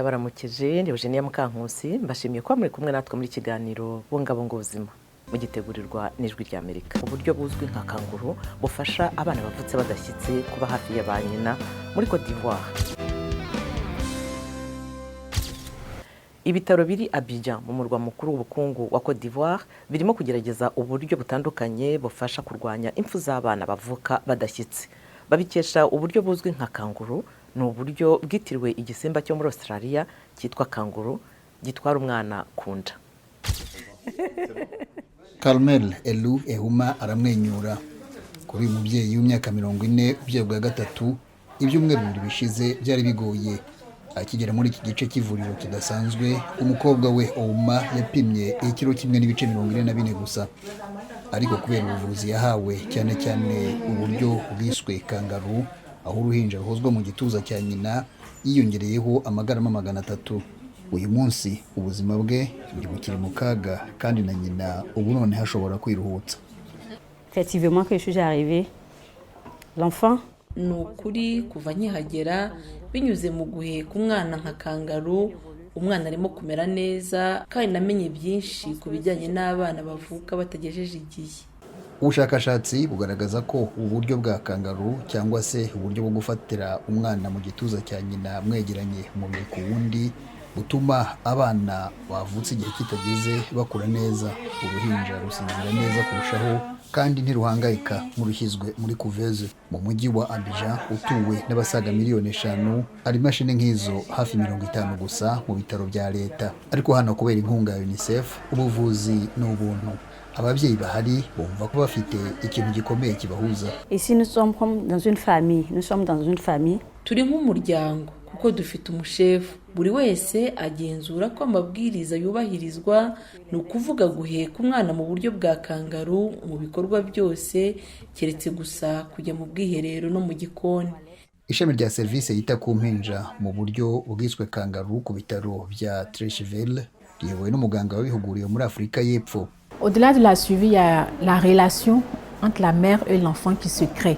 ndabaramukije ni Eugenia Mukankusi mbashimiye kuba muri kumwe natwe muri kiganiro bungabunga ubuzima mugitegurirwa n'Ijwi ry'Amerika. Uburyo buzwi nka kanguru bufasha abana bavutse badashyitse kuba hafi ya ba nyina muri Côte d'Ivoire. Ibitaro biri Abidjan mu murwa mukuru w'ubukungu wa Côte d'Ivoire birimo kugerageza uburyo butandukanye bufasha kurwanya impfu z'abana bavuka badashyitse. Babikesha uburyo buzwi nka kanguru, ni uburyo bwitiriwe igisimba cyo muri Australia cyitwa kanguru gitwara umwana kunda. Carmel Elu Ehuma aramwenyura. Kuri uyu mubyeyi w'imyaka 40 ubyaye bwa gatatu, ibyumweru bibiri bishize byari bigoye. Akigera muri iki gice cy'ivuriro kidasanzwe, umukobwa we Ouma yapimye ikiro kimwe n'ibice 44 gusa. Ariko kubera ubuvuzi yahawe cyane cyane uburyo bwiswe kangaru, aho uruhinja ruhozwa mu gituza cya nyina, yiyongereyeho amagarama 300. Uyu munsi ubuzima bwe buri mu kaga kandi na nyina ubu none hashobora kwiruhutsa. Effectivement que je suis arrivée, l'enfant nukuri kuva nkihagera binyuze mu guheka umwana nka kangaru, umwana arimo kumera neza kandi namenye byinshi ku bijyanye n'abana bavuka batagejeje igihe. Ubushakashatsi bugaragaza ko uburyo bwa kangaru cyangwa se uburyo bwo gufatira umwana mu gituza cya nyina mwegeranye umubiri ku wundi butuma abana bavutse igihe kitageze bakura neza, uruhinja rusinzira neza kurushaho kandi ntiruhangayika nk'urushyizwe muri kuveze. Mu mujyi wa Abidjan utuwe n'abasaga miliyoni 5 hari imashini nk'izo hafi 50 gusa mu bitaro bya leta. Ariko hano kubera inkunga ya UNICEF ubuvuzi n'ubuntu, ababyeyi bahari bumva ko bafite ikintu gikomeye kibahuza. Ici nous sommes comme dans une famille, turi nk'umuryango kuko dufite umushefu. Buri wese agenzura ko amabwiriza yubahirizwa, ni ukuvuga guheka umwana mu buryo bwa kangaru mu bikorwa byose keretse gusa kujya mu bwiherero no mu gikoni. Ishami rya service yita ku mpinja mu buryo bwiswe kangaru ku bitaro bya Trècheville riyobowe n'umuganga wabihuguriye muri Afurika y'Epfo. Au-delà de la suivi, il y a la relation entre la mère et l'enfant qui se crée.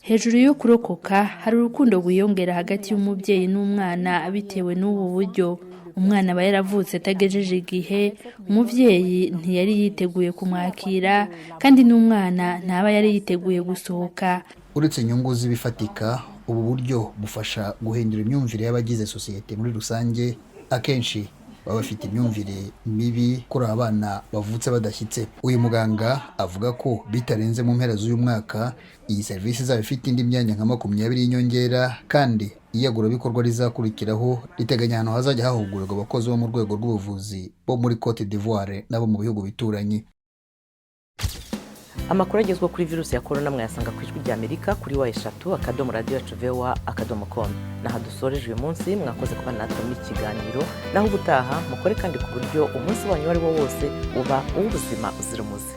Hejuru yo kurokoka hari urukundo rwiyongera hagati y'umubyeyi n'umwana bitewe n'ubu buryo. Umwana aba yaravutse atagejeje igihe, umubyeyi ntiyari yiteguye kumwakira kandi n'umwana ntaba yari yiteguye gusohoka. Uretse inyungu z'ibifatika, ubu buryo bufasha guhindura imyumvire y'abagize sosiyete muri rusange. Akenshi baba bafite imyumvire mibi kuri abana bavutse badashyitse. Uyu muganga avuga ko bitarenze mu mpera z'uyu mwaka iyi service izaba ifite indi myanya nka 20 y'inyongera, kandi iyagura bikorwa rizakurikiraho riteganya ahantu hazajya hahugurirwa abakozi bo mu rwego rw'ubuvuzi bo muri Côte d'Ivoire nabo mu bihugu bituranye. Amakuru agezwa kuri virusi ya corona mwayasanga ku Ijwi ry'Amerika kuri wa3.radio.voa.com. Naha dusoreje uyu munsi, mwakoze kuba natwe muri kiganiro. Naho ubutaha mukore kandi ku buryo umunsi wanyu wari wo wose uba uw'ubuzima uzira umuze.